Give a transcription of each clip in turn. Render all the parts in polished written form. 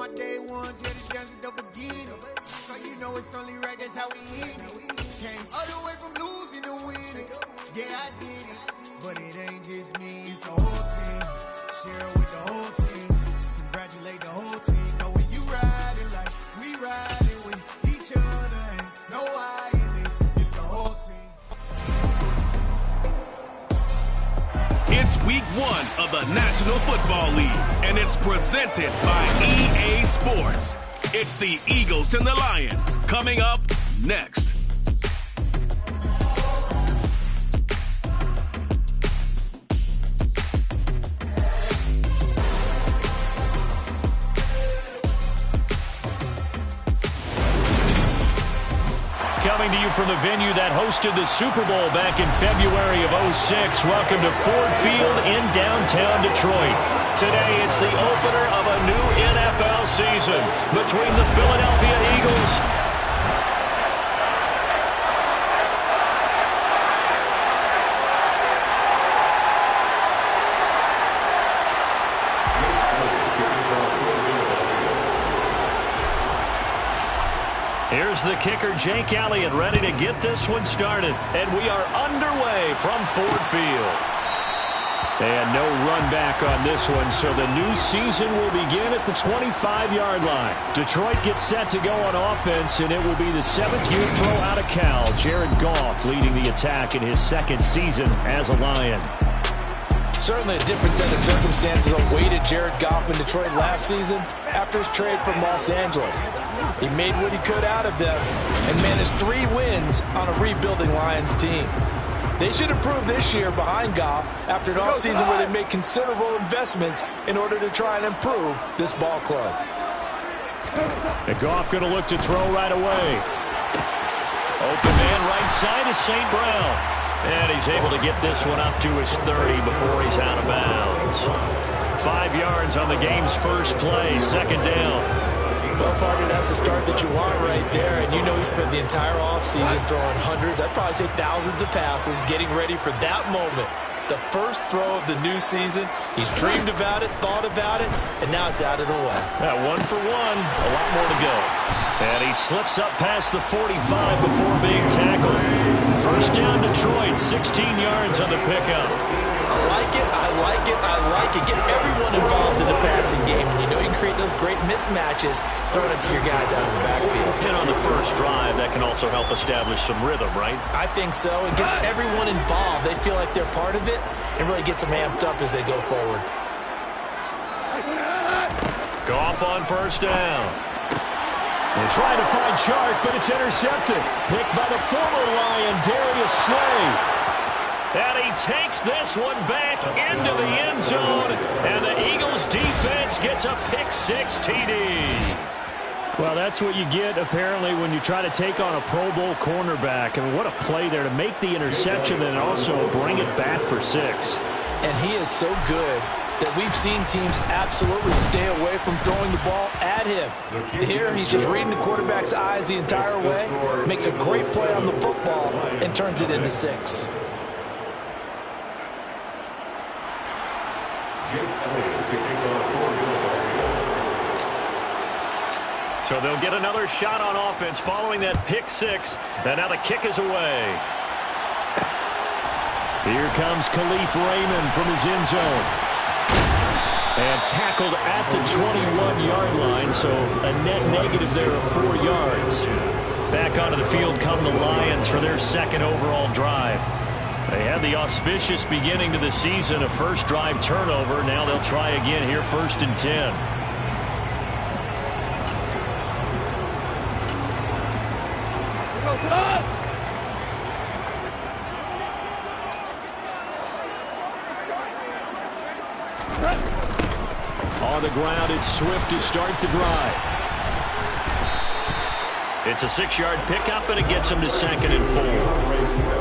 my day ones, yeah, the dance at the beginning. So you know it's only right, that's how we hit it. Came all the way from losing to winning. Yeah, I did it, but it ain't just me, it's the whole team. Share it with the whole team. Congratulate the whole team. Know when you riding like we riding with each other. Ain't no I in this, it's the whole team. It's week 1 of the National Football League, and it's presented by EA Sports. It's the Eagles and the Lions coming up next. Coming to you from the venue that hosted the Super Bowl back in February of '06. Welcome to Ford Field in downtown Detroit. Today, it's the opener of a new NFL season between the Philadelphia Eagles Here's the kicker, Jake Elliott, ready to get this one started. And we are underway from Ford Field. And no run back on this one, so the new season will begin at the 25-yard line. Detroit gets set to go on offense, and it will be the 7th-year pro out of Cal, Jared Goff, leading the attack in his 2nd season as a Lion. Certainly a different set of circumstances awaited Jared Goff in Detroit last season after his trade from Los Angeles. He made what he could out of them and managed 3 wins on a rebuilding Lions team. They should improve this year behind Goff after an offseason where they made considerable investments in order to try and improve this ball club. And Goff going to look to throw right away. Open man right side is St. Brown. And he's able to get this one up to his 30 before he's out of bounds. 5 yards on the game's first play, 2nd down. Well, partner, that's the start that you want right there. And you know he spent the entire offseason throwing hundreds, I'd probably say thousands of passes, getting ready for that moment. The first throw of the new season. He's dreamed about it, thought about it, and now it's out of the way. 1 for 1, a lot more to go. And he slips up past the 45 before being tackled. First down, Detroit, 16 yards on the pickup. I like it, I like it, I like it. Get everyone involved in the passing game, and you know you can create those great mismatches throwing it to your guys out of the backfield. And on the first drive, that can also help establish some rhythm, right? I think so. It gets everyone involved. They feel like they're part of it, and really gets them amped up as they go forward. Goff on first down. They're trying to find Chark, but it's intercepted. Picked by the former Lion, Darius Slay. And he takes this one back into the end zone. And the Eagles defense gets a pick-6 TD. Well, that's what you get, apparently, when you try to take on a Pro Bowl cornerback. I mean, what a play there to make the interception and also bring it back for 6. And he is so good that we've seen teams absolutely stay away from throwing the ball at him. Here, he's just reading the quarterback's eyes the entire way, makes a great play on the football, and turns it into 6. So they'll get another shot on offense following that pick-6, and now the kick is away. Here comes Khalif Raymond from his end zone. And tackled at the 21-yard line, so a net negative there of 4 yards. Back onto the field come the Lions for their 2nd overall drive. They had the auspicious beginning to the season, a first drive turnover. Now they'll try again here, 1st and 10. On the ground, it's Swift to start the drive. It's a 6-yard pickup, and it gets him to 2nd and 4.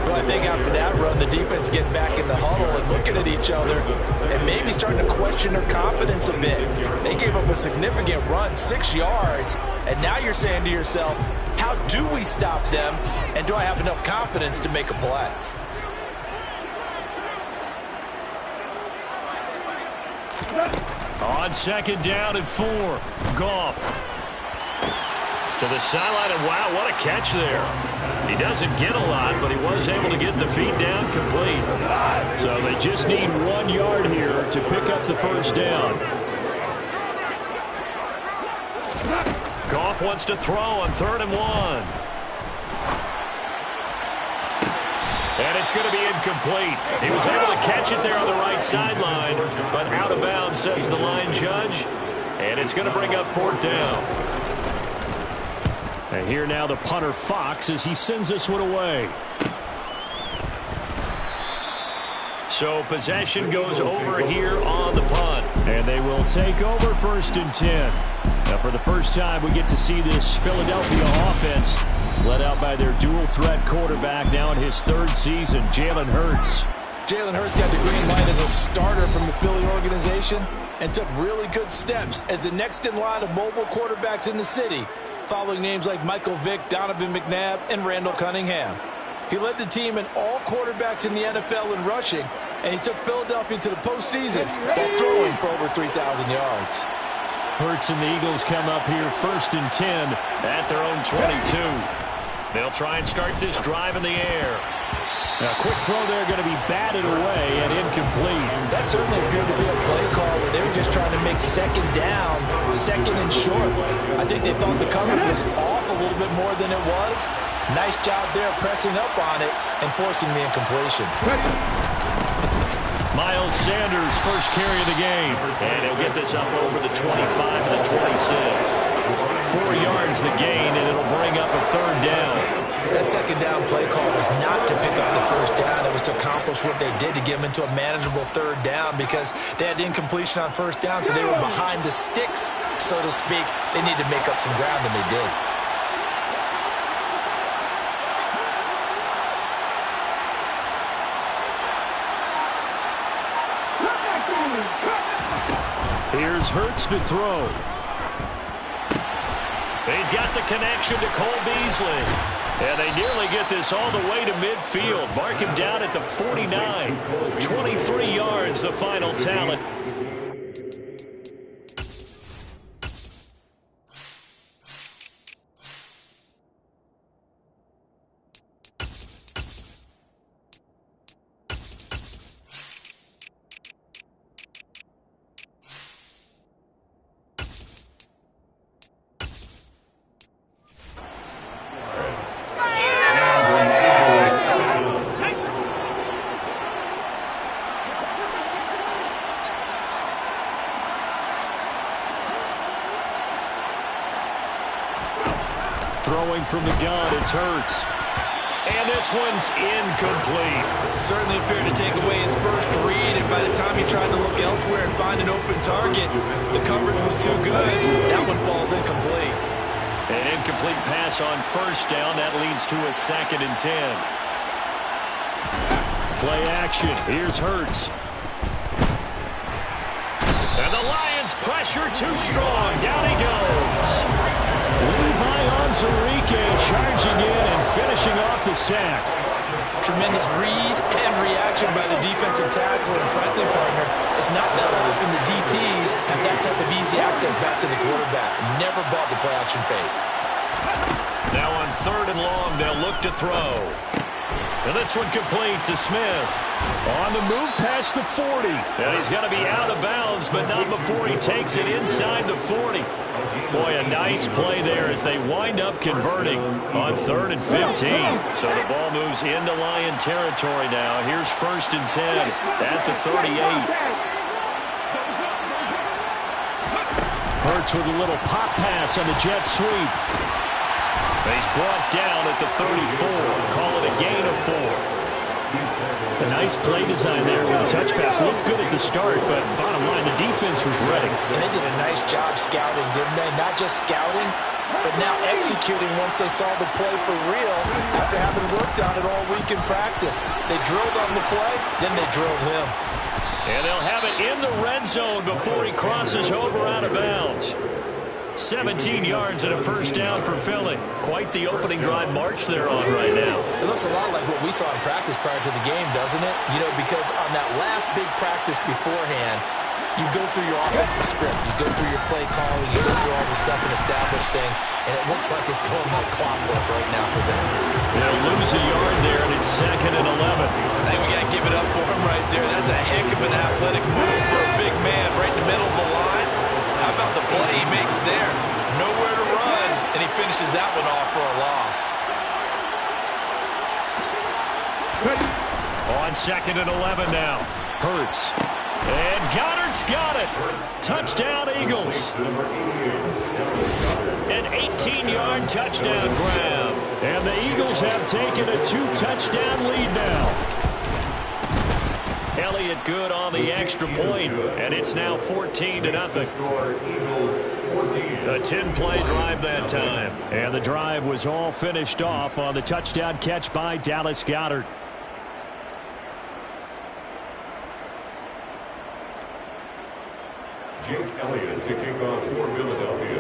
Well, I think after that run, the defense getting back in the huddle and looking at each other and maybe starting to question their confidence a bit. They gave up a significant run, 6 yards, and now you're saying to yourself, how do we stop them, and do I have enough confidence to make a play? On second down and 4, Goff. To the sideline, and wow, what a catch there. He doesn't get a lot, but he was able to get the feet down complete. So they just need 1 yard here to pick up the first down. Goff wants to throw on 3rd and 1. And it's going to be incomplete. He was able to catch it there on the right sideline, but out of bounds, says the line judge. And it's going to bring up 4th down. And here now the punter, Fox, as he sends this one away. So possession goes over here on the punt. And they will take over 1st and 10. Now for the first time, we get to see this Philadelphia offense led out by their dual-threat quarterback now in his 3rd season, Jalen Hurts. Jalen Hurts got the green light as a starter from the Philly organization and took really good steps as the next in line of mobile quarterbacks in the city, following names like Michael Vick, Donovan McNabb, and Randall Cunningham. He led the team in all quarterbacks in the NFL in rushing, and he took Philadelphia to the postseason while throwing for over 3,000 yards. Hurts and the Eagles come up here 1st and 10 at their own 22. They'll try and start this drive in the air. Now, a quick throw there going to be batted away and incomplete. That certainly appeared to be a play call where they were just trying to make 2nd down, 2nd and short. I think they thought the coverage was off a little bit more than it was. Nice job there pressing up on it and forcing the incompletion. Miles Sanders, first carry of the game. And he'll get this up over the 25 to the 26. 4 yards the gain, and it'll bring up a 3rd down. That 2nd down play call was not to pick up the 1st down. It was to accomplish what they did to get them into a manageable 3rd down because they had incompletion on 1st down, so they were behind the sticks, so to speak. They needed to make up some ground, and they did. Here's Hurts to throw. He's got the connection to Cole Beasley. And they nearly get this all the way to midfield. Mark him down at the 49. 23 yards, the final tally. Throwing from the gun, it's Hurts. And this one's incomplete. Certainly appeared to take away his first read, and by the time he tried to look elsewhere and find an open target, the coverage was too good. That one falls incomplete. An incomplete pass on 1st down. That leads to a 2nd and 10. Play action. Here's Hurts. And the Lions pressure too strong. Down he goes. Levi Onwuzurike charging in and finishing off the sack. Tremendous read and reaction by the defensive tackle, and frankly, partner, it's not that often the DTs have that type of easy access back to the quarterback. Never bought the play-action fake. Now on 3rd and long, they'll look to throw. And this one complete to Smith. On the move past the 40. And he's going to be out of bounds, but not before he takes it inside the 40. Boy, a nice play there as they wind up converting on 3rd and 15. So the ball moves into Lion territory now. Here's 1st and 10 at the 38. Hurts with a little pop pass on the jet sweep. He's brought down at the 34. Call it a gain of 4. A nice play design there with a touch pass. Looked good at the start, but bottom line, the defense was ready. And they did a nice job scouting, didn't they? Not just scouting, but now executing once they saw the play for real after having worked on it all week in practice. They drilled on the play, then they drilled him. And they'll have it in the red zone before he crosses over out of bounds. 17 yards and a 1st down for Philly. Quite the opening drive march they're on right now. It looks a lot like what we saw in practice prior to the game, doesn't it? You know, because on that last big practice beforehand, You go through your offensive script. You go through your play calling. You go through all the stuff and establish things. And it looks like it's going like clockwork right now for them. They'll lose a yard there, and it's 2nd and 11. I think we got to give it up for him right there. That's a heck of an athletic move for a big man right in the middle of the line. How about the play he makes there? Nowhere to run, and he finishes that one off for a loss. On 2nd and 11 now. Hurts. And Goddard's got it. Touchdown, Eagles. An 18-yard touchdown grab. And the Eagles have taken a 2-touchdown lead now. Elliott good on the extra point, and it's now 14-0. A 10-play drive that time. And the drive was all finished off on the touchdown catch by Dallas Goedert. Jake Elliott to kick off for Philadelphia.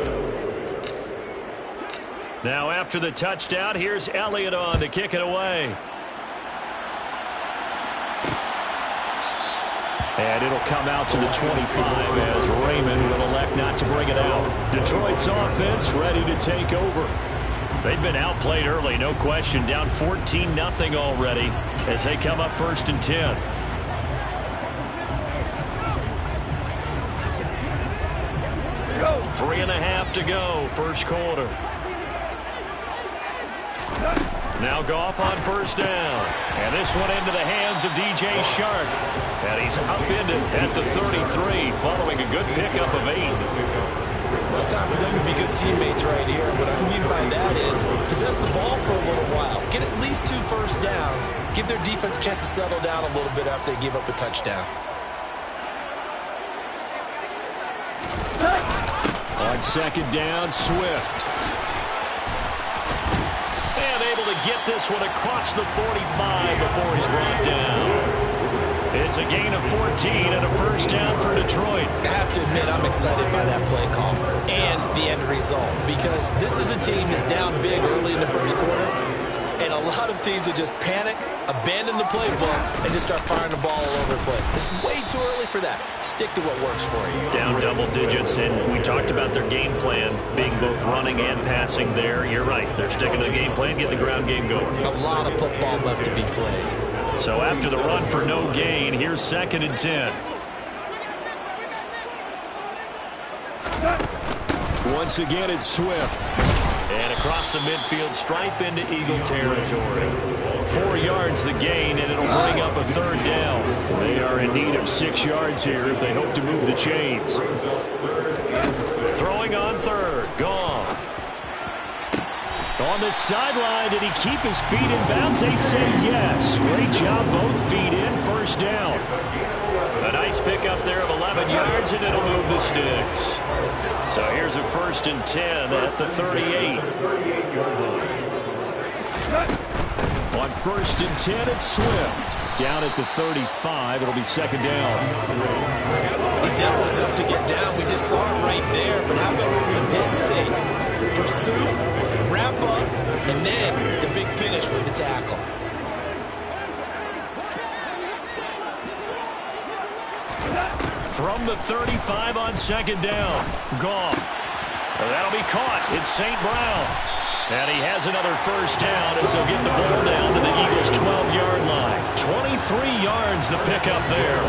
Now after the touchdown, here's Elliott on to kick it away. And it'll come out to the 25 as Raymond will elect not to bring it out. Detroit's offense ready to take over. They've been outplayed early, no question. Down 14-0 already as they come up 1st and 10. Three and a half to go, first quarter. Now Goff on 1st down. And this one into the hands of DJ Chark. And he's upended at the 33 following a good pickup of 8. Well, it's time for them to be good teammates right here. What I mean by that is possess the ball for a little while. Get at least 2 first downs. Give their defense a chance to settle down a little bit after they give up a touchdown. On 2nd down, Swift. And able to get this one across the 45 before he's brought down. It's a gain of 14 and a first down for Detroit. I have to admit, I'm excited by that play call and the end result because this is a team that's down big early in the first quarter, and a lot of teams will just panic, abandon the playbook, and just start firing the ball all over the place. It's way too early for that. Stick to what works for you. Down double digits, and we talked about their game plan being both running and passing there. You're right. They're sticking to the game plan, getting the ground game going. A lot of football left to be played. So after the run for no gain, here's 2nd and 10. Once again, it's Swift. And across the midfield stripe into Eagle territory. 4 yards the gain, and it'll bring up a 3rd down. They are in need of 6 yards here if they hope to move the chains. Throwing on 3rd. Goff. On the sideline, did he keep his feet in bounds? They say yes. Great job, both feet in, 1st down. A nice pickup there of 11 yards, and it'll move the sticks. So here's a 1st and 10 at the 38. On 1st and 10, it's Swift. Down at the 35, it'll be 2nd down. He's definitely tough to get down. We just saw it right there. But how about what we did see? Pursuit, wrap up, and then the big finish with the tackle. From the 35 on 2nd down. Goff. That'll be caught. It's St. Brown. And he has another 1st down as he'll get the ball down to the Eagles' 12-yard line. 23 yards the pickup there.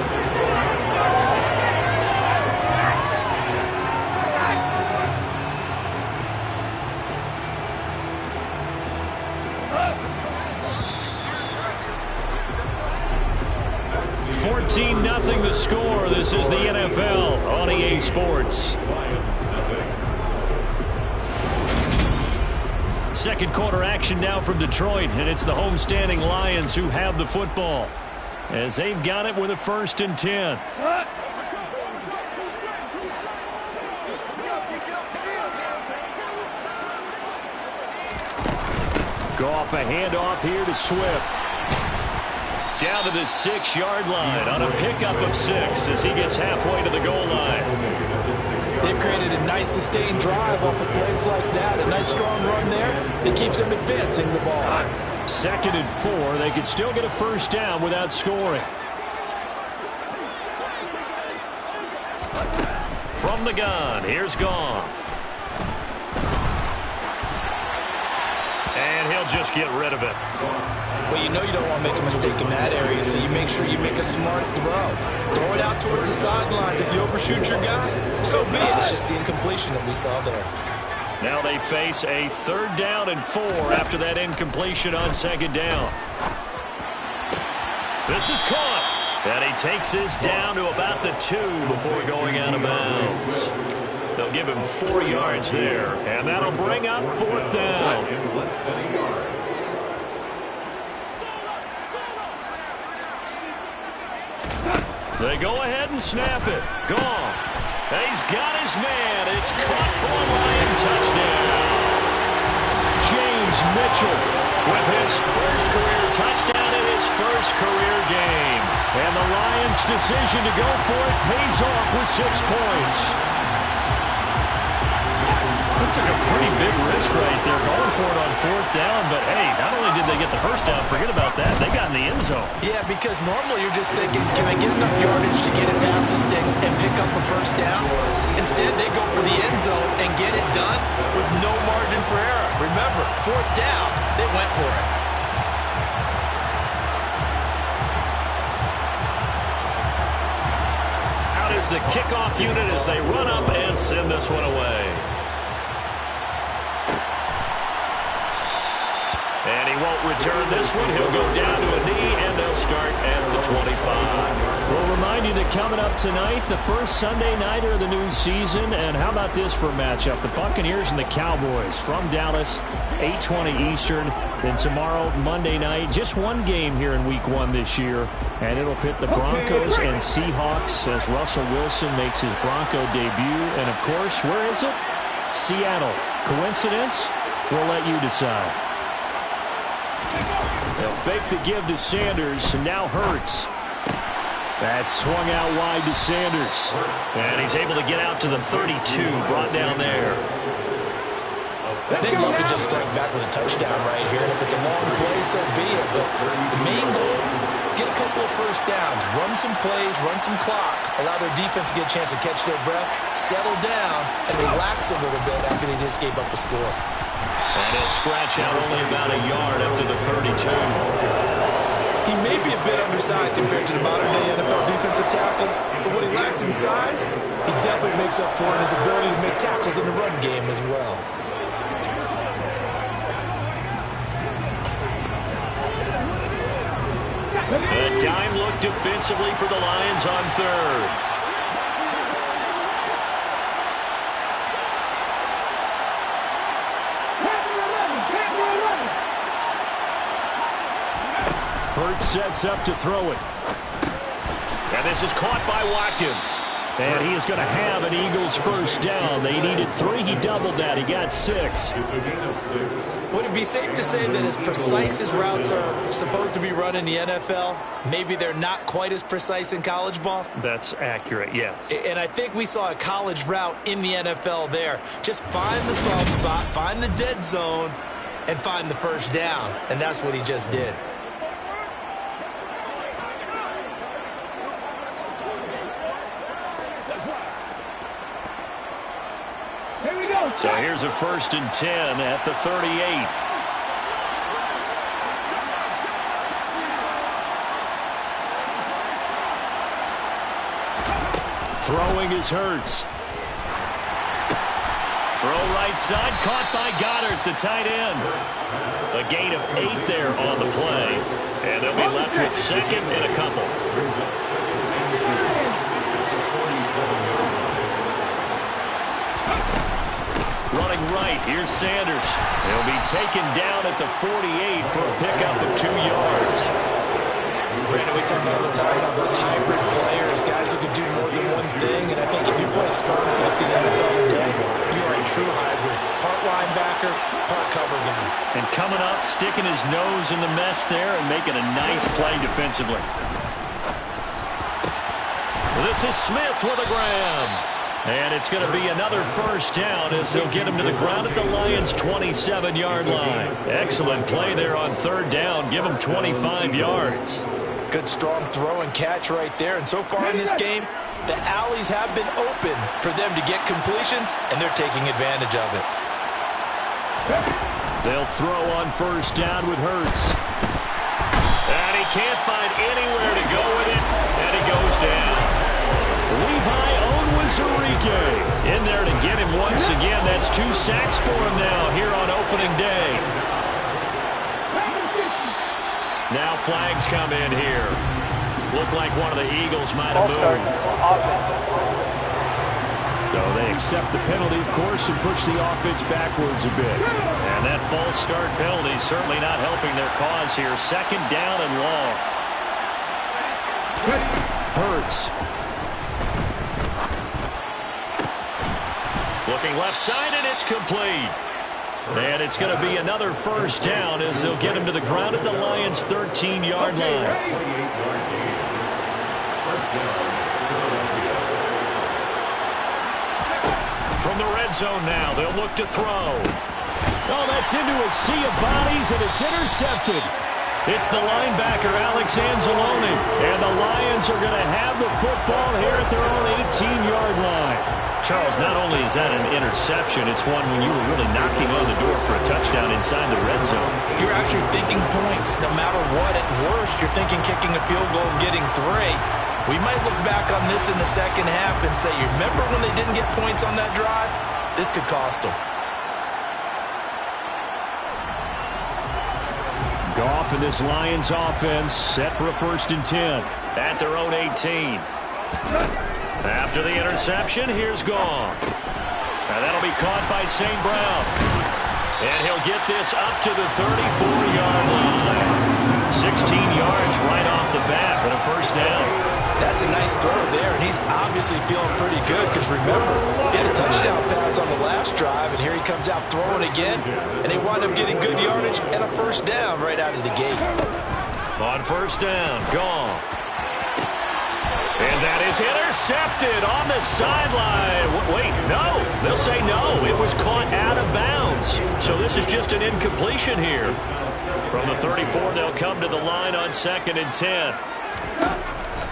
Nothing the score. This is the NFL on EA Sports. Second quarter action now from Detroit, and it's the homestanding Lions who have the football as they've got it with a 1st and 10. Goff a handoff here to Swift. Down to the 6-yard line on a pickup of 6 as he gets halfway to the goal line. They've created a nice sustained drive off of plays like that. A nice strong run there that keeps them advancing the ball. 2nd and 4. They could still get a 1st down without scoring. From the gun, here's Goff. And he'll just get rid of it. Well, you know you don't want to make a mistake in that area, so you make sure you make a smart throw. Throw it out towards the sidelines. If you overshoot your guy, so be it. It's just the incompletion that we saw there. Now they face a 3rd down and 4 after that incompletion on 2nd down. This is caught. And he takes this down to about the 2 before going out of bounds. They'll give him 4 yards there, and that'll bring up 4th down. They go ahead and snap it. Gone. He's got his man. It's caught for a Lion touchdown. James Mitchell with his first career touchdown in his first career game. And the Lions' decision to go for it pays off with 6 points. That took a pretty big risk right there, going for it on 4th down. But, hey, not only did they get the first down, forget about that, they got in the end zone. Yeah, because normally you're just thinking, can I get enough yardage to get it past the sticks and pick up a first down? Instead, they go for the end zone and get it done with no margin for error. Remember, 4th down, they went for it. Out is the kickoff unit as they run up and send this one away. And he won't return this one. He'll go down to a knee, and they'll start at the 25. We'll remind you that coming up tonight, the first Sunday nighter of the new season. And how about this for a matchup? The Buccaneers and the Cowboys from Dallas, 8:20 Eastern. Then tomorrow, Monday night, just one game here in Week 1 this year. And it'll pit the Broncos and Seahawks as Russell Wilson makes his Bronco debut. And, of course, where is it? Seattle. Coincidence? We'll let you decide. They'll fake the give to Sanders, and now Hurts. That's swung out wide to Sanders. And he's able to get out to the 32, brought down there. They'd love to just strike back with a touchdown right here, and if it's a long play, so be it. But the main goal, get a couple of first downs, run some plays, run some clock, allow their defense to get a chance to catch their breath, settle down, and relax a little bit after they just gave up a score. And he'll scratch out only about a yard up to the 32. He may be a bit undersized compared to the modern-day NFL defensive tackle, but what he lacks in size, he definitely makes up for in his ability to make tackles in the run game as well. A dime look defensively for the Lions on 3rd. Hurts sets up to throw it. And this is caught by Watkins. And he is going to have an Eagles first down. They needed 3. He doubled that. He got 6. Would it be safe to say that as precise as routes are supposed to be run in the NFL, maybe they're not quite as precise in college ball? That's accurate, yes. And I think we saw a college route in the NFL there. Just find the soft spot, find the dead zone, and find the first down. And that's what he just did. So here's a 1st and 10 at the 38. Throwing is Hurts. Throw right side, caught by Goddard, the tight end. A gain of 8 there on the play. And they'll be left with 2nd and a couple. Running right, here's Sanders. He'll be taken down at the 48 for a pickup of 2 yards. Brandon, we talk all the time about those hybrid players, guys who can do more than one thing, and I think if you play strong safety in the NFL today, you are a true hybrid. Part linebacker, part cover guy. And coming up, sticking his nose in the mess there and making a nice play defensively. This is Smith with a grab. And it's going to be another first down as they'll get him to the ground at the Lions' 27-yard line. Excellent play there on 3rd down. Give him 25 yards. Good strong throw and catch right there. And so far in this game, the alleys have been open for them to get completions, and they're taking advantage of it. They'll throw on first down with Hurts. And he can't find anywhere to go with it, and he goes down. Levi Onwuzurike in there to get him once again. That's 2 sacks for him now here on opening day. Now flags come in here. Looked like one of the Eagles might have moved. So they accept the penalty, of course, and push the offense backwards a bit. And that false start penalty certainly not helping their cause here. Second down and long. Hurts. Looking left side, and it's complete. And it's going to be another first down as they'll get him to the ground at the Lions' 13-yard line. From the red zone now, they'll look to throw. Oh, that's into a sea of bodies, and it's intercepted. It's the linebacker, Alex Anzalone. And the Lions are going to have the football here at their own 18-yard line. Charles, not only is that an interception, it's one when you were really knocking on the door for a touchdown inside the red zone. You're actually thinking points. No matter what, at worst, you're thinking kicking a field goal and getting 3. We might look back on this in the second half and say, you remember when they didn't get points on that drive? This could cost them. Goff and this Lions offense set for a 1st and 10 at their own 18. After the interception, here's Goff. And that'll be caught by St. Brown. And he'll get this up to the 34-yard line. 16 yards right off the bat, but a first down. That's a nice throw there, and he's obviously feeling pretty good because, remember, he had a touchdown pass on the last drive, and here he comes out throwing again, and they wind up getting good yardage and a first down right out of the gate. On first down, Goff. And that is intercepted on the sideline. Wait, no. They'll say no. It was caught out of bounds. So this is just an incompletion here. From the 34, they'll come to the line on 2nd and 10.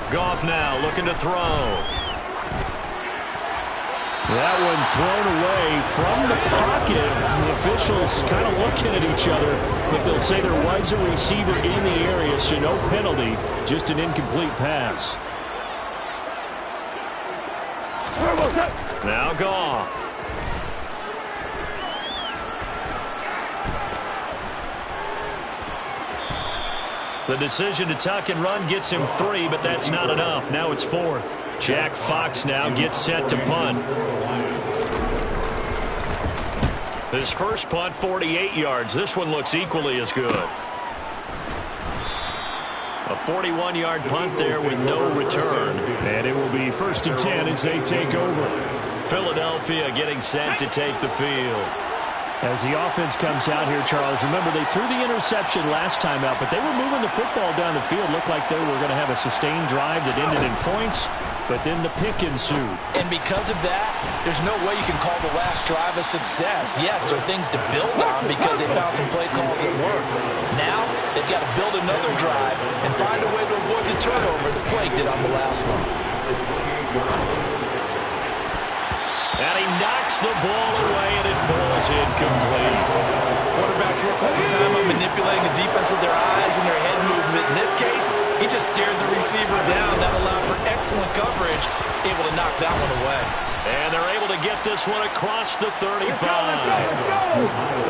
Goff now looking to throw. That one thrown away from the pocket. The officials kind of looking at each other, but they'll say there was a receiver in the area, so no penalty, just an incomplete pass. Now Goff. The decision to tuck and run gets him 3, but that's not enough. Now it's 4th. Jack Fox now gets set to punt. His first punt, 48 yards. This one looks equally as good. A 41-yard punt there with no return. And it will be 1st and 10 as they take over. Philadelphia getting set to take the field. As the offense comes out here, Charles, remember they threw the interception last time out, but they were moving the football down the field. Looked like they were going to have a sustained drive that ended in points, but then the pick ensued. And because of that, there's no way you can call the last drive a success. Yes, there are things to build on because they found some play calls at work. Now, they've got to build another drive and find a way to avoid the turnover the play did on the last one. And he knocks the ball away, and it falls incomplete. Quarterbacks work all the time on manipulating the defense with their eyes and their head movement. In this case, he just stared the receiver down. That allowed for excellent coverage, able to knock that one away. And they're able to get this one across the 35.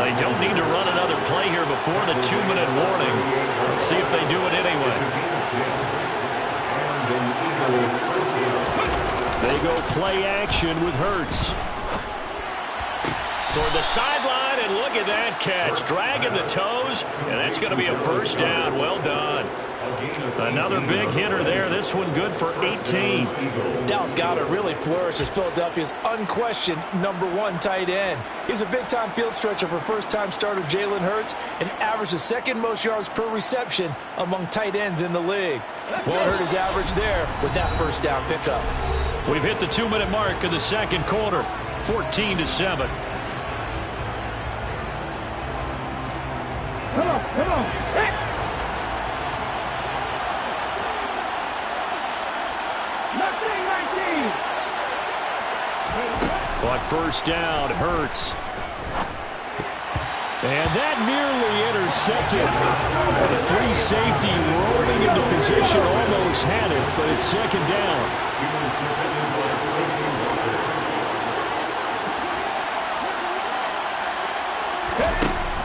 They don't need to run another play here before the 2-minute warning. Let's see if they do it anyway. They go play action with Hurts. Toward the sideline, and look at that catch. Dragging the toes, and that's going to be a first down. Well done. Another big hitter there. This one good for 18. Dallas Goedert really flourished as Philadelphia's unquestioned #1 tight end. He's a big-time field stretcher for first-time starter Jalen Hurts and averaged the 2nd most yards per reception among tight ends in the league. Won't hurt his average there with that first down pickup. We've hit the 2-minute mark in the 2nd quarter, 14-7. On first down, Hurts. And that nearly intercepted. The free safety rolling into position, almost had it, but it's second down.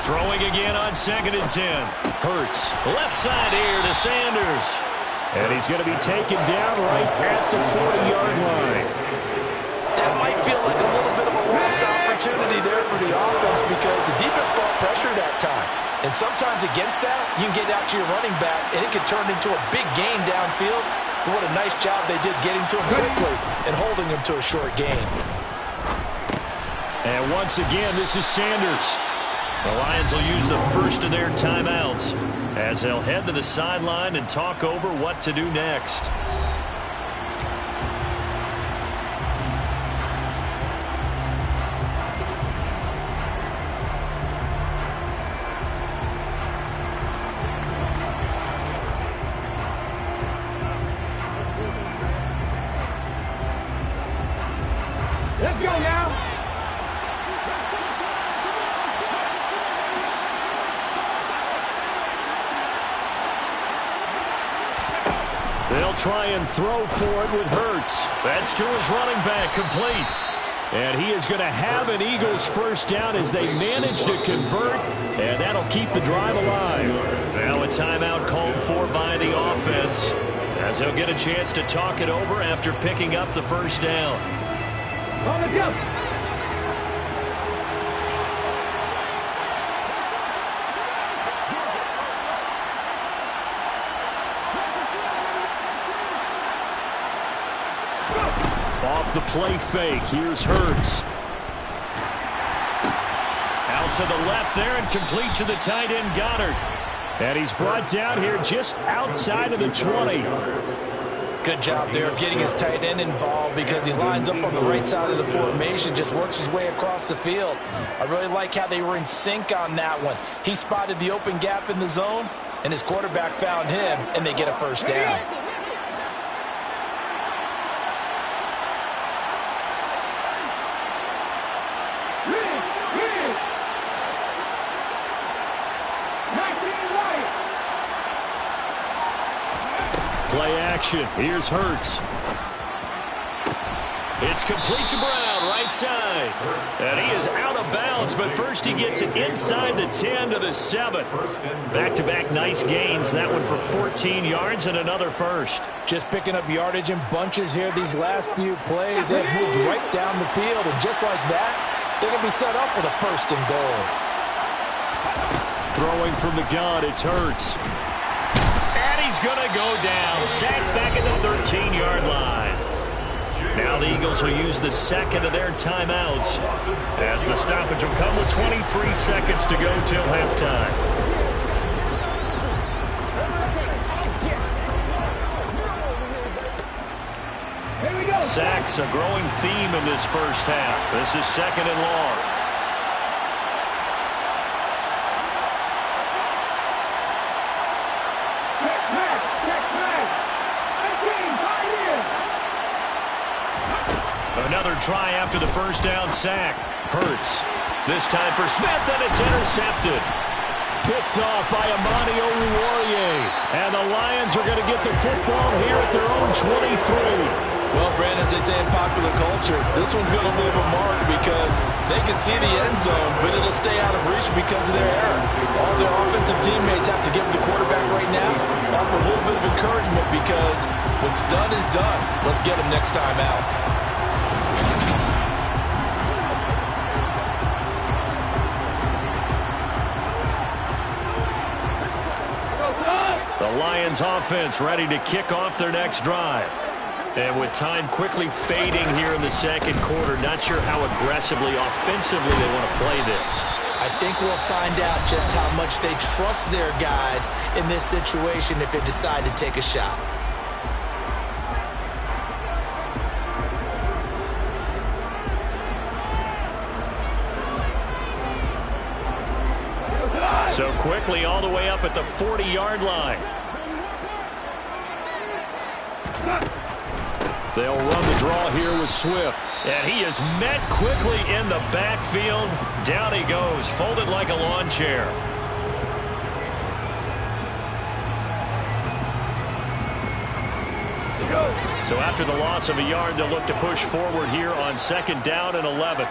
Throwing again on 2nd and 10. Hurts, left side here to Sanders. And he's going to be taken down right at the 40-yard line. That might feel like a little bit of a lost opportunity there for the offense because the defense brought pressure that time. And sometimes against that, you can get out to your running back, and it can turn into a big gain downfield. But what a nice job they did getting to him quickly and holding him to a short gain. And once again, this is Sanders. The Lions will use the first of their timeouts as they'll head to the sideline and talk over what to do next. Let's go now. They'll try and throw for it with Hurts. That's to his running back, complete. And he is going to have an Eagles first down as they manage to convert, and that'll keep the drive alive. Now a timeout called for by the offense as they'll get a chance to talk it over after picking up the first down. Let's go. Off the play fake, here's Hurts. Out to the left there and complete to the tight end Goddard. And he's brought down here just outside of the 20. Good job there of getting his tight end involved because he lines up on the right side of the formation, just works his way across the field. I really like how they were in sync on that one. He spotted the open gap in the zone, and his quarterback found him, and they get a first down. Play action. Here's Hurts. It's complete to Brown, right side. And he is out of bounds, but first he gets it inside the 10 to the 7. Back-to-back nice gains. That one for 14 yards and another first. Just picking up yardage in bunches here these last few plays. They've moved right down the field, and just like that, they're going to be set up with a first and goal. Throwing from the gun, it's Hurts. He's going to go down. Sacked back at the 13-yard line. Now the Eagles will use the second of their timeouts as the stoppage will come with 23 seconds to go till halftime. Sacks a growing theme in this first half. This is second and long. Another try after the first down sack. Hurts. This time for Smith, and it's intercepted. Picked off by Amani Oruwariye. And the Lions are going to get the football here at their own 23. Well, Brandon, as they say in popular culture, this one's going to leave a mark because they can see the end zone, but it'll stay out of reach because of their error. All their offensive teammates have to give the quarterback right now, offer a little bit of encouragement because what's done is done. Let's get him next time out. The Lions offense ready to kick off their next drive. And with time quickly fading here in the second quarter, not sure how aggressively, offensively they want to play this. I think we'll find out just how much they trust their guys in this situation if they decide to take a shot. So quickly all the way up at the 40-yard line. They'll run the draw here with Swift. And he is met quickly in the backfield. Down he goes, folded like a lawn chair. So after the loss of a yard, they'll look to push forward here on 2nd down and 11.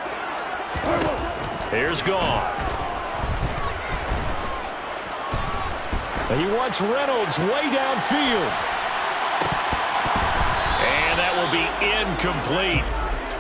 Here's Goff. He wants Reynolds way downfield. And that will be incomplete.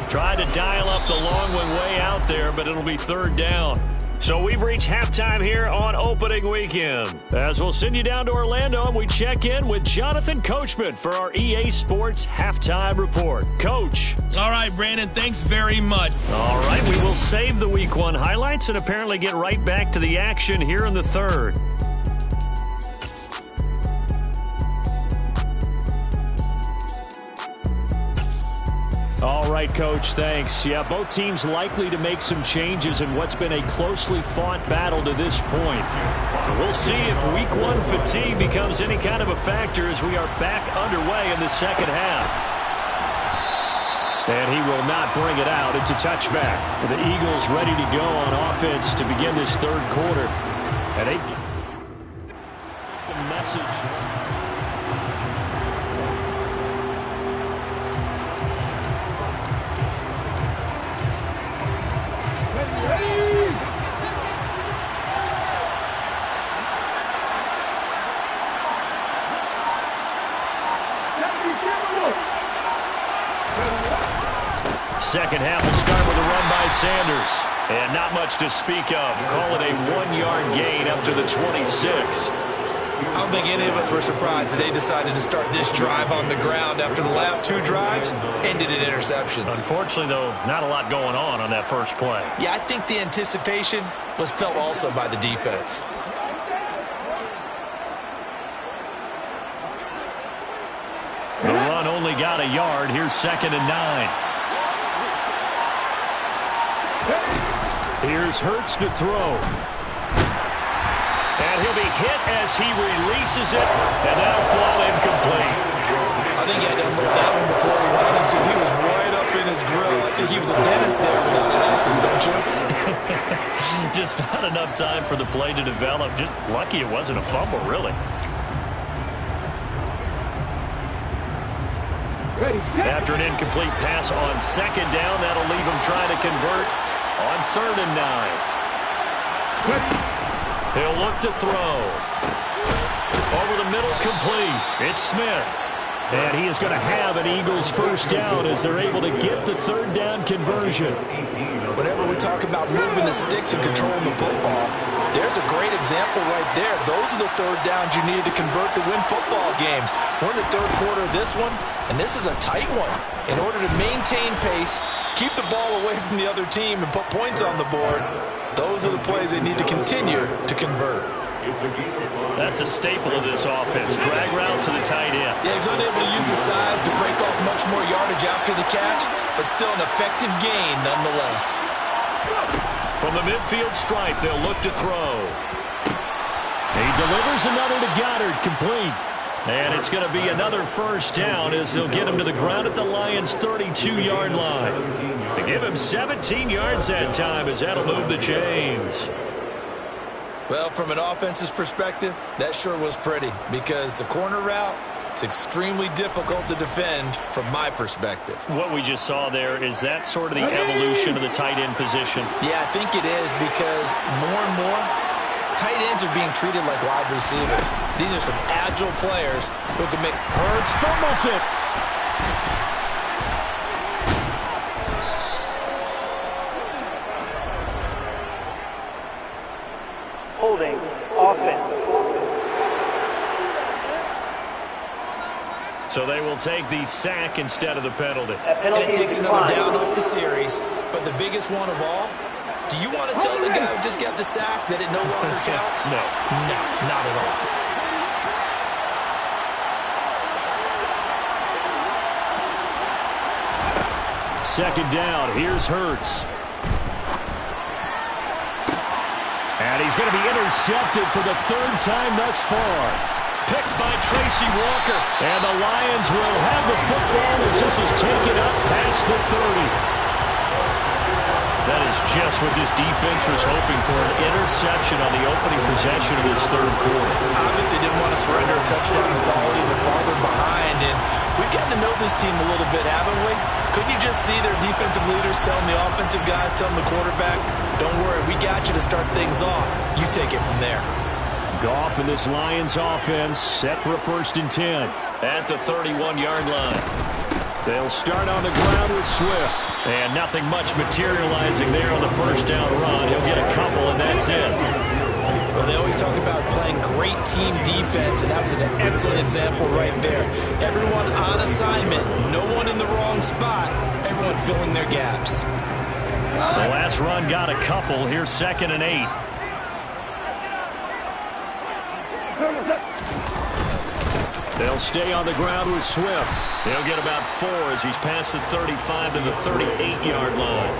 Tried to dial up the long one way out there, but it'll be 3rd down. So we've reached halftime here on opening weekend. As we'll send you down to Orlando and we check in with Jonathan Coachman for our EA Sports Halftime Report. Coach. All right, Brandon, thanks very much. All right, we will save the Week 1 highlights and apparently get right back to the action here in the 3rd. All right, Coach, thanks. Yeah, both teams likely to make some changes in what's been a closely fought battle to this point. We'll see if Week 1 fatigue becomes any kind of a factor as we are back underway in the 2nd half. And he will not bring it out. It's a touchback. The Eagles ready to go on offense to begin this 3rd quarter. And they get the message. Second half will start with a run by Sanders. And not much to speak of. Call it a 1-yard gain up to the 26. I don't think any of us were surprised that they decided to start this drive on the ground after the last 2 drives ended in interceptions. Unfortunately, though, not a lot going on that first play. Yeah, I think the anticipation was felt also by the defense. The run only got a yard. Here's 2nd and 9. Here's Hurts to throw. And he'll be hit as he releases it, and that'll fall incomplete. I think he had to unload that one before he ran into. He was right up in his grill. I think he was a dentist there without a license, don't you? Just not enough time for the play to develop. Just lucky it wasn't a fumble, really. After an incomplete pass on 2nd down, that'll leave him trying to convert on 3rd and 9. He'll look to throw. Over the middle, complete. It's Smith. And he is going to have an Eagles 1st down as they're able to get the 3rd down conversion. Whenever we talk about moving the sticks and controlling the football, there's a great example right there. Those are the 3rd downs you need to convert to win football games. We're in the 3rd quarter of this one, and this is a tight one. In order to maintain pace, keep the ball away from the other team, and put points on the board, those are the plays they need to continue to convert. That's a staple of this offense. Drag route to the tight end. Yeah, he's unable to use his size to break off much more yardage after the catch, but still an effective gain nonetheless. From the midfield stripe, they'll look to throw. He delivers another to Goddard, complete. And it's going to be another 1st down as they'll get him to the ground at the Lions' 32-yard line. They give him 17 yards that time as that'll move the chains. Well, from an offense's perspective, that sure was pretty because the corner route is extremely difficult to defend from my perspective. What we just saw there, is that sort of the evolution of the tight end position? Yeah, I think it is because more and more, tight ends are being treated like wide receivers. These are some agile players who can make... Hurts fumbles it. Holding offense. So they will take the sack instead of the penalty. And it takes another down off the series. But the biggest one of all, do you want to tell the guy who just got the sack that it no longer counts? No. No, not at all. Second down. Here's Hurts. And he's going to be intercepted for the 3rd time thus far. picked by Tracy Walker. And the Lions will have the football as this is taken up past the 30. That is just what this defense was hoping for, an interception on the opening possession of this third quarter. Obviously didn't want to surrender a touchdown and fall even farther behind. And we've gotten to know this team a little bit, haven't we? Couldn't you just see their defensive leaders telling the offensive guys, telling the quarterback, don't worry, we got you to start things off. You take it from there. Goff and this Lions offense set for a 1st and 10 at the 31-yard line. They'll start on the ground with Swift. And nothing much materializing there on the first down run. He'll get a couple, and that's it. Well, they always talk about playing great team defense, and that was an excellent example right there. Everyone on assignment, no one in the wrong spot, everyone filling their gaps. The last run got a couple. Here's 2nd and 8. They'll stay on the ground with Swift. They'll get about 4 as he's past the 35 to the 38-yard line.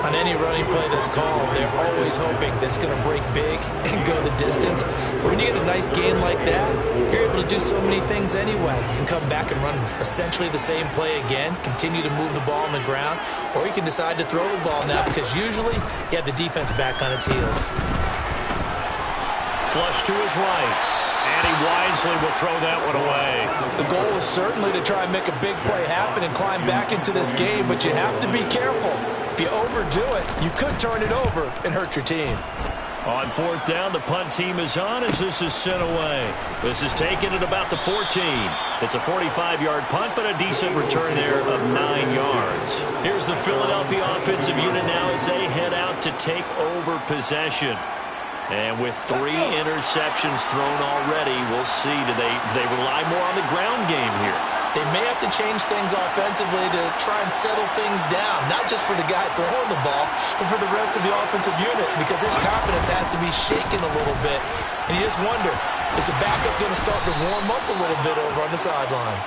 On any running play that's called, they're always hoping that it's going to break big and go the distance. But when you get a nice gain like that, you're able to do so many things anyway. You can come back and run essentially the same play again, continue to move the ball on the ground, or you can decide to throw the ball now because usually you have the defense back on its heels. Flush to his right. And he wisely will throw that one away. The goal is certainly to try and make a big play happen and climb back into this game, but you have to be careful. If you overdo it, you could turn it over and hurt your team. On 4th down, the punt team is on as this is sent away. This is taken at about the 14. It's a 45-yard punt, but a decent return there of 9 yards. Here's the Philadelphia offensive unit now as they head out to take over possession. And with 3 interceptions thrown already, we'll see. Do they rely more on the ground game here? They may have to change things offensively to try and settle things down, not just for the guy throwing the ball, but for the rest of the offensive unit, because his confidence has to be shaken a little bit. And you just wonder, is the backup going to start to warm up a little bit over on the sideline?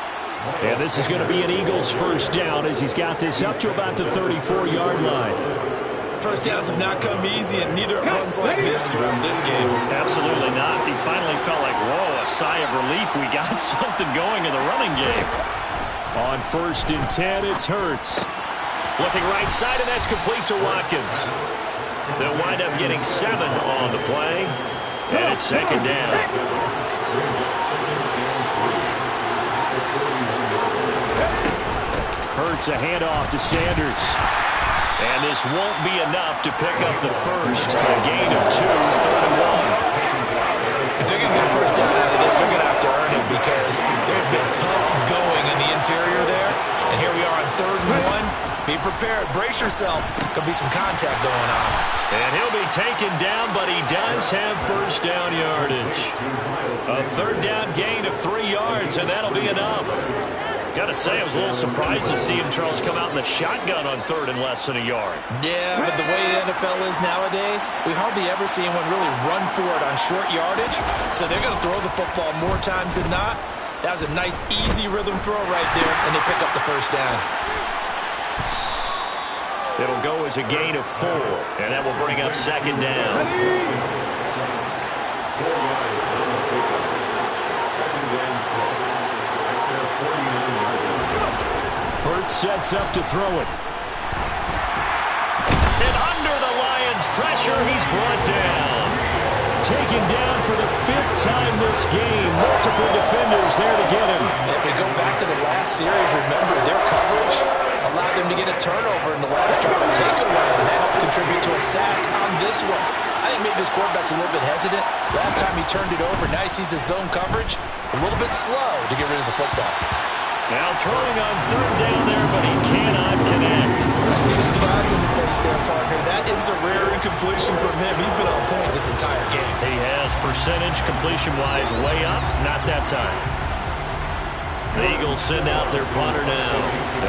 And this is going to be an Eagles 1st down as he's got this up to about the 34-yard line. First downs have not come easy, and neither have runs like this throughout this game. Absolutely not. He finally felt like, whoa, a sigh of relief. We got something going in the running game. On 1st and 10, it's Hurts. Looking right side, and that's complete to Watkins. They'll wind up getting 7 on the play, and it's 2nd down. Hurts a handoff to Sanders. And this won't be enough to pick up the first. A gain of 2, 3rd and 1. If they're going to get a first down out of this, they're going to have to earn it because there's been tough going in the interior there. And here we are on 3rd and 1. Be prepared. Brace yourself. There'll be some contact going on. And he'll be taken down, but he does have first down yardage. A 3rd down gain of 3 yards, and that'll be enough. Got to say, I was a little surprised to see him, Charles, come out in the shotgun on 3rd and less than a yard. Yeah, but the way the NFL is nowadays, we hardly ever see anyone really run for it on short yardage. So they're going to throw the football more times than not. That was a nice, easy rhythm throw right there, and they pick up the first down. It'll go as a gain of 4, and that will bring up 2nd down. Hurts sets up to throw it. And under the Lions' pressure, he's brought down. Taken down for the 5th time this game. Multiple defenders there to get him. If we go back to the last series, remember their coverage allowed them to get a turnover in the last drive, a takeaway, and that helped contribute to a sack on this one. I think maybe this quarterback's a little bit hesitant. Last time he turned it over, now he sees his zone coverage a little bit slow to get rid of the football. Now throwing on 3rd down there, but he cannot connect. I see the surprise in the face there, partner. That is a rare incompletion from him. He's been on point this entire game. He has percentage completion-wise way up. Not that time. The Eagles send out their punter now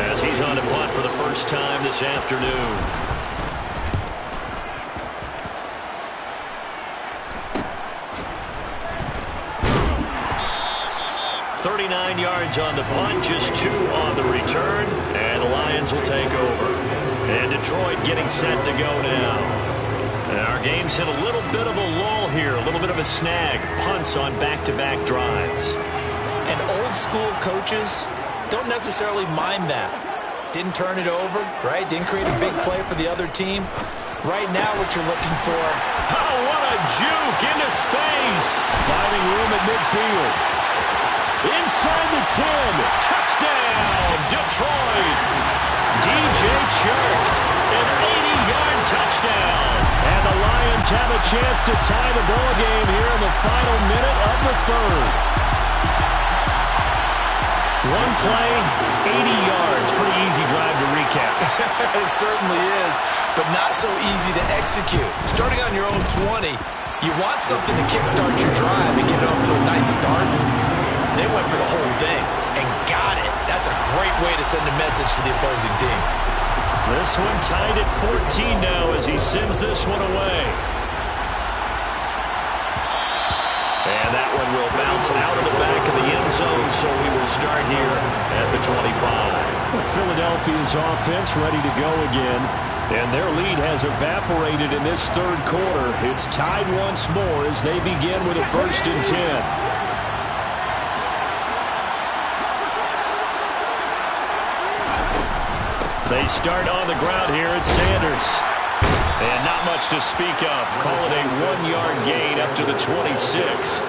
as he's on to punt for the first time this afternoon. 39 yards on the punt, just 2 on the return, and the Lions will take over. And Detroit getting set to go now. And our game's hit a little bit of a lull here, a little bit of a snag. Punts on back-to-back drives. And old-school coaches don't necessarily mind that. Didn't turn it over, right? Didn't create a big play for the other team. Right now, what you're looking for... Oh, what a juke into space. Finding room at midfield. Inside the 10. Touchdown, Detroit. DJ Chark, an 80-yard touchdown. And the Lions have a chance to tie the ball game here in the final minute of the third. One play, 80 yards. Pretty easy drive to recap. It certainly is, but not so easy to execute. Starting on your own 20, you want something to kickstart your drive and get it off to a nice start. They went for the whole thing and got it. That's a great way to send a message to the opposing team. This one tied at 14 now as he sends this one away. And that one will bounce out of the back of the end zone, so we will start here at the 25. Philadelphia's offense ready to go again, and their lead has evaporated in this third quarter. It's tied once more as they begin with a 1st and 10. They start on the ground here at Sanders. And not much to speak of. Call it a 1-yard gain up to the 26.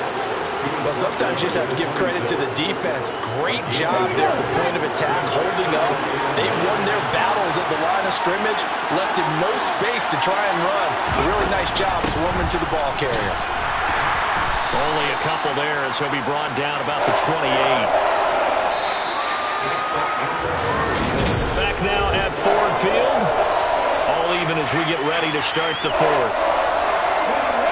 Well, sometimes you just have to give credit to the defense. Great job there at the point of attack, holding up. They won their battles at the line of scrimmage, left him no space to try and run. A really nice job swarming to the ball carrier. Only a couple there as he'll be brought down about the 28. Back now at Ford Field. All even as we get ready to start the fourth.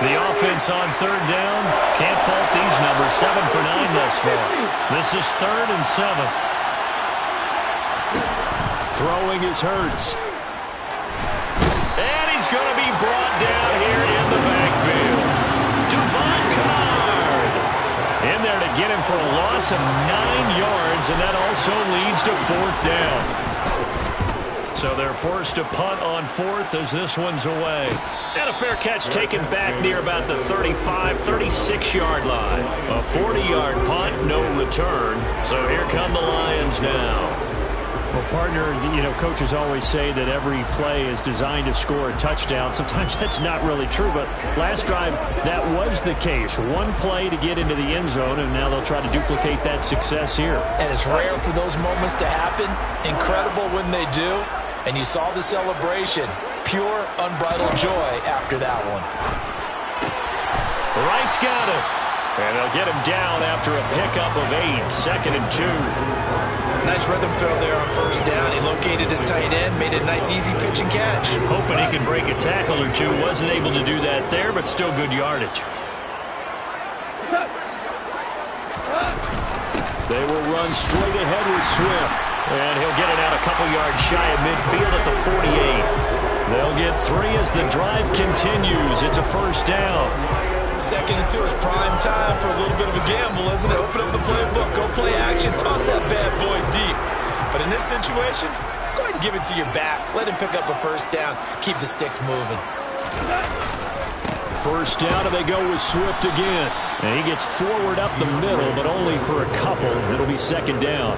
The offense on 3rd down. Can't fault these numbers. 7 for 9 thus far. This is 3rd and 7. Throwing is Hurts. And he's going to be brought down here in the backfield. Devon Kennard. In there to get him for a loss of 9 yards, and that also leads to 4th down. So they're forced to punt on 4th as this one's away. And a fair catch taken back near about the 35, 36-yard line. A 40-yard punt, no return. So here come the Lions now. Well, partner, coaches always say that every play is designed to score a touchdown. Sometimes that's not really true, but last drive, that was the case. One play to get into the end zone, and now they'll try to duplicate that success here. And it's rare for those moments to happen. Incredible when they do. And you saw the celebration. Pure, unbridled joy after that one. Wright's got it. And they'll get him down after a pickup of 8. 2nd and 2. Nice rhythm throw there on 1st down. He located his tight end, made a nice easy pitch and catch. Hoping he could break a tackle or two. Wasn't able to do that there, but still good yardage. They will run straight ahead with Swift. And he'll get it out a couple yards shy of midfield at the 48. They'll get 3 as the drive continues. It's a 1st down. 2nd and 2 is prime time for a little bit of a gamble, isn't it? Open up the playbook, go play action, toss that bad boy deep. But in this situation, go ahead and give it to your back. Let him pick up a 1st down. Keep the sticks moving. 1st down, and they go with Swift again. And he gets forward up the middle, but only for a couple. It'll be 2nd down.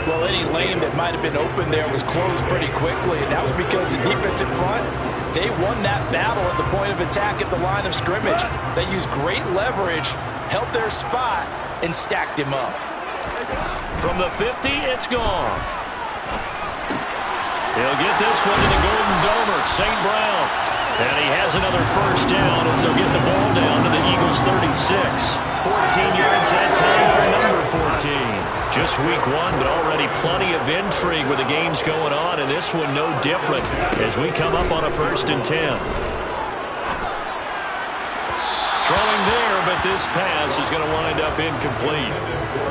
Well, any lane that might have been open there was closed pretty quickly, and that was because the defensive front, they won that battle at the point of attack at the line of scrimmage. They used great leverage, held their spot, and stacked him up. From the 50, it's gone. He'll get this one to the Golden Domer, St. Brown. And he has another 1st down as they'll get the ball down to the Eagles' 36. 14 yards that time for number 14. Just week 1, but already plenty of intrigue with the games going on, and this one no different as we come up on a 1st and 10. Throwing there, but this pass is going to wind up incomplete.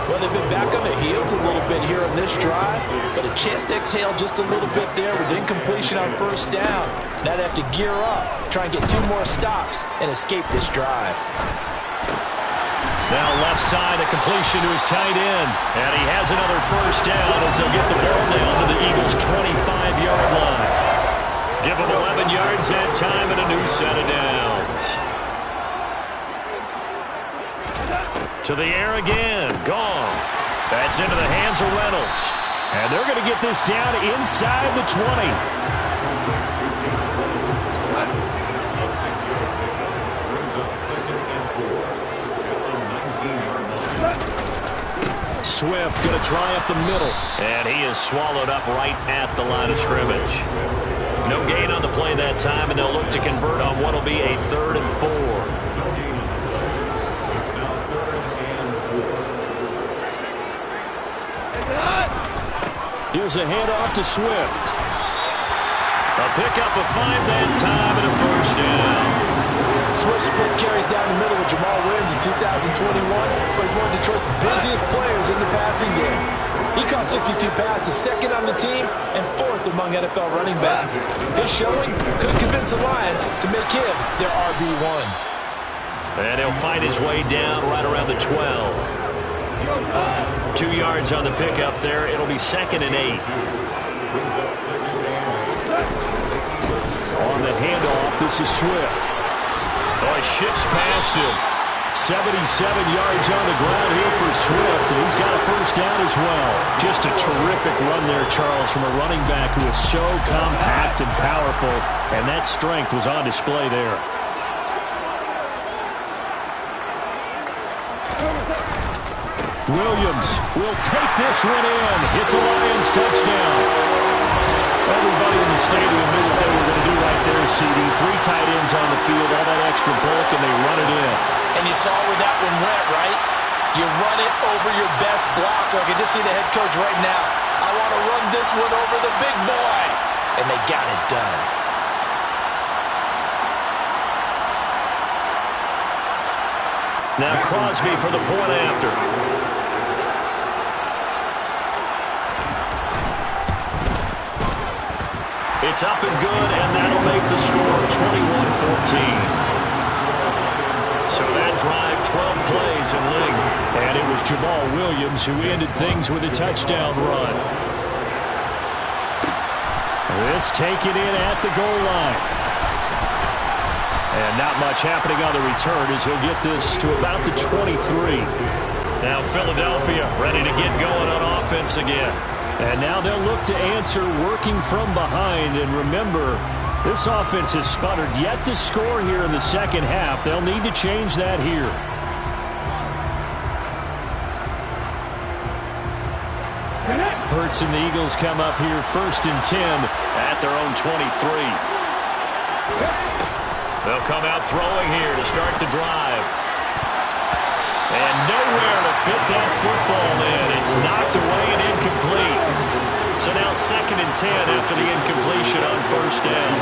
Well, they've been back on the heels a little bit here on this drive, but a chance to exhale just a little bit there with incompletion on 1st down. Now they have to gear up, try and get 2 more stops, and escape this drive. Now left side, a completion to his tight end. And he has another 1st down as they'll get the ball down to the Eagles' 25-yard line. Give him 11 yards that time and a new set of downs. To the air again. Gone. That's into the hands of Reynolds. And they're going to get this down inside the 20. Swift going to try up the middle. And he is swallowed up right at the line of scrimmage. No gain on the play that time, and they'll look to convert on what will be a 3rd and 4. Here's a handoff to Swift. A pickup of 5 that time and a first down. Swift split carries down the middle with Jamal Williams in 2021, but he's one of Detroit's busiest players in the passing game. He caught 62 passes, 2nd on the team, and 4th among NFL running backs. His showing could convince the Lions to make him their RB1. And he'll find his way down right around the 12. 2 yards on the pickup there. It'll be 2nd and 8. On the handoff, this is Swift. Oh, he shifts past him. 77 yards on the ground here for Swift, and he's got a first down as well. Just a terrific run there, Charles, from a running back who is so compact and powerful, and that strength was on display there. Williams will take this one in. It's a Lions touchdown. Everybody in the stadium knew what they were going to do right there, CD. 3 tight ends on the field, all that extra bulk, and they run it in. And you saw where that one went, right? You run it over your best blocker. I can just see the head coach right now. I want to run this one over the big boy. And they got it done. Now Crosby for the point after. It's up and good, and that'll make the score 21-14. So that drive, 12 plays in length. And it was Jamal Williams who ended things with a touchdown run. This taken in at the goal line. And not much happening on the return as he'll get this to about the 23. Now Philadelphia ready to get going on offense again. And now they'll look to answer working from behind. And remember, this offense has sputtered yet to score here in the second half. They'll need to change that here. Hurts and the Eagles come up here 1st and 10 at their own 23. They'll come out throwing here to start the drive. And nowhere to fit that football in. It's knocked away and incomplete. So now 2nd and 10 after the incompletion on first down.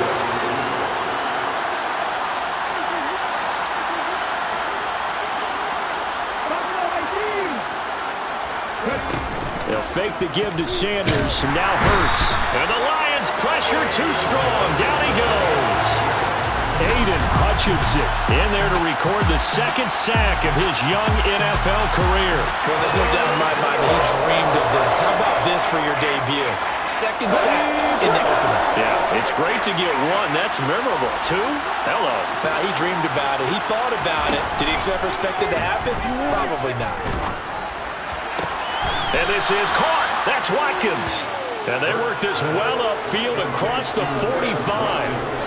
They'll fake the give to Sanders, and now Hurts. And the Lions pressure too strong. Down he goes. Aiden Hutchinson in there to record the 2nd sack of his young NFL career. Well, there's no doubt in my mind that he dreamed of this. How about this for your debut? 2nd sack in the opener. Yeah, it's great to get 1. That's memorable. 2? Hello. Now, he dreamed about it. He thought about it. Did he ever expect it to happen? Probably not. And this is caught. That's Watkins. And they work this well upfield across the 45.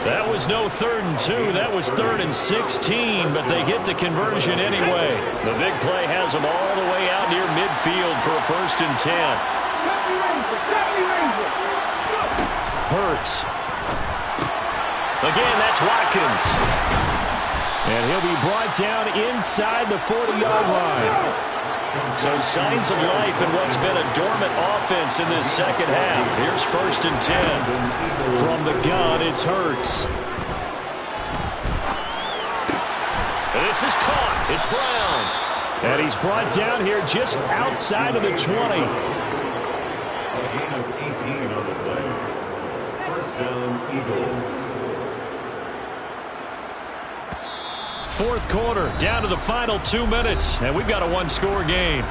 That was no 3rd and 2. That was 3rd and 16, but they get the conversion anyway. The big play has them all the way out near midfield for a 1st and 10. Hurts. Again, that's Watkins. And he'll be brought down inside the 40-yard line. So signs of life in what's been a dormant offense in this second half. Here's 1st and 10. From the gun, it's Hurts. And this is caught. It's Brown. And he's brought down here just outside of the 20. A gain of 18 on the play. 1st down, Eagles. 4th quarter, down to the final 2 minutes, and we've got a 1-score game.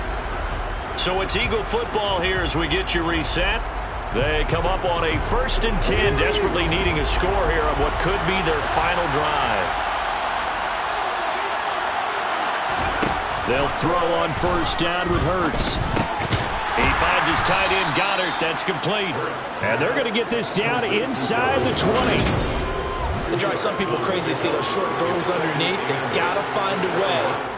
So it's Eagle football here as we get you reset. They come up on a 1st and 10, desperately needing a score here on what could be their final drive. They'll throw on 1st down with Hurts. He finds his tight end, Goddard. That's complete. And they're going to get this down inside the 20. It drives some people crazy to see those short throws underneath. They got to find a way.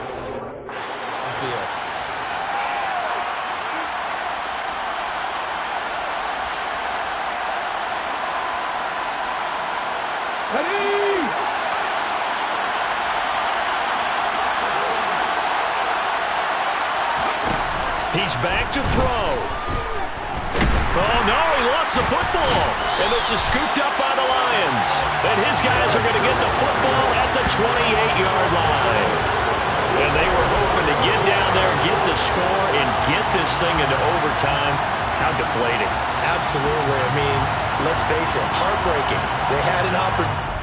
He's back to throw. Oh, no, he lost the football. And this is scooped up by the Lions. And his guys are going to get the football at the 28-yard line. And they were hoping to get down there, get the score, and get this thing into overtime. How deflating. Absolutely. I mean, let's face it, heartbreaking. They had an opportunity.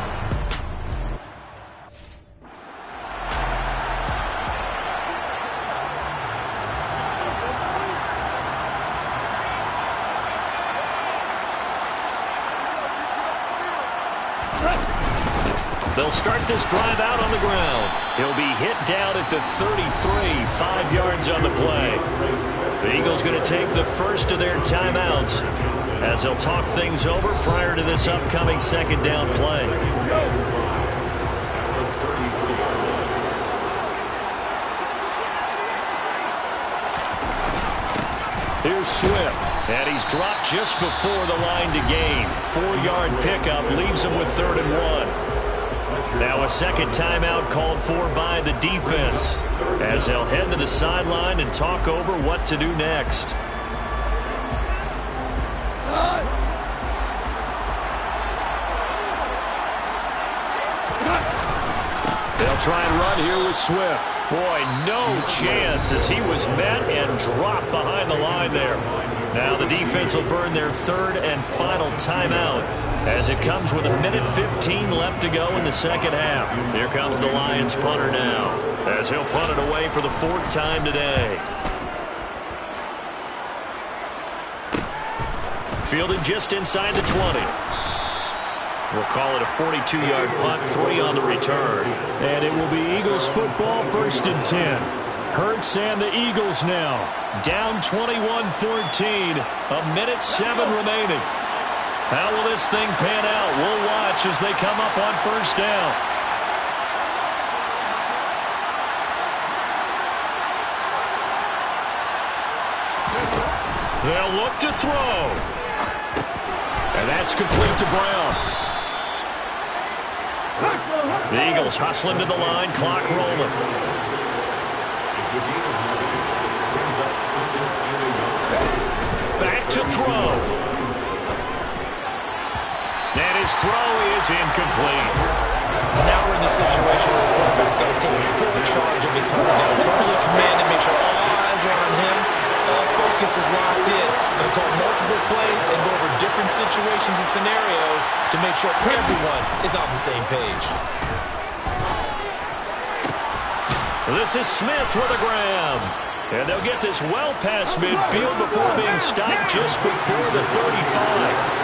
They'll start this drive out on the ground. He'll be hit down at the 33, 5 yards on the play. The Eagles going to take the first of their timeouts as they'll talk things over prior to this upcoming 2nd down play. Here's Swift, and he's dropped just before the line to gain. 4-yard pickup leaves him with 3rd and 1. Now a 2nd timeout called for by the defense as they'll head to the sideline and talk over what to do next. They'll try and run here with Swift. Boy, no chance as he was met and dropped behind the line there. Now the defense will burn their 3rd and final timeout as it comes with 1:15 left to go in the 2nd half. Here comes the Lions punter now as he'll punt it away for the 4th time today. Fielded just inside the 20. We'll call it a 42-yard punt, 3 on the return. And it will be Eagles football, 1st and 10. Hurts and the Eagles now. Down 21-14, 1:07 remaining. How will this thing pan out? We'll watch as they come up on 1st down. They'll look to throw. And that's complete to Brown. The Eagles hustling to the line, clock rolling. Back to throw. And his throw is incomplete. Now we're in the situation where the quarterback's got to take full charge of his hunt now. Totally commanded, make sure all eyes are on him. All focus is locked in. Going to call multiple plays and go over different situations and scenarios to make sure everyone is on the same page. This is Smith with a grab. And they'll get this well past midfield before being stopped just before the 35.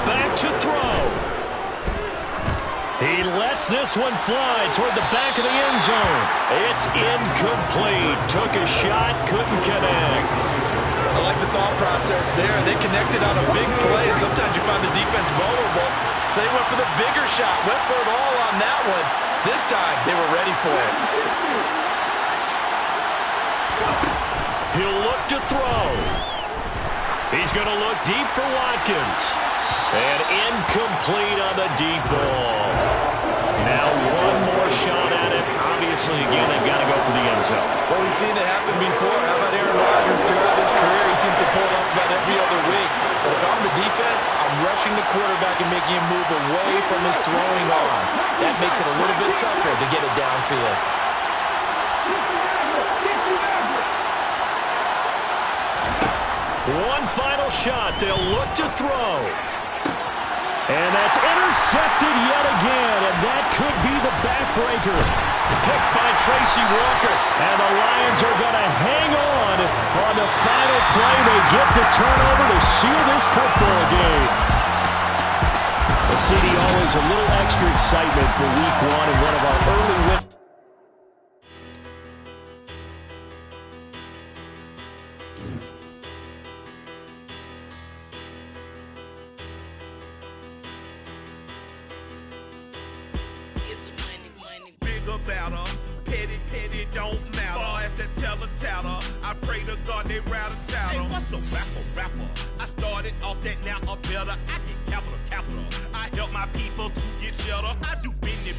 Back to throw. He lets this one fly toward the back of the end zone. It's incomplete. Took a shot, couldn't connect. I like the thought process there. They connected on a big play, and sometimes you find the defense vulnerable. So they went for the bigger shot, went for it all on that one. This time, they were ready for it. He'll look to throw. He's going to look deep for Watkins. And incomplete on the deep ball. Now one more shot at it. Obviously, again, they've got to go for the end zone. Well, we've seen it happen before. How about Aaron Rodgers throughout his career? He seems to pull it off about every other week. But if I'm the defense, I'm rushing the quarterback and making him move away from his throwing arm. That makes it a little bit tougher to get it downfield. One final shot. They'll look to throw. And that's intercepted yet again, and that could be the backbreaker. Picked by Tracy Walker. And the Lions are going to hang on the final play. They get the turnover to seal this football game. The city always a little extra excitement for week one and one of our early wins. Better, petty don't matter. Far as that teller, I pray to God they rattle tattle. Hey, what's a rapper? I started off that, now I'm better. I get capital. I help my people to get cheddar. I do business.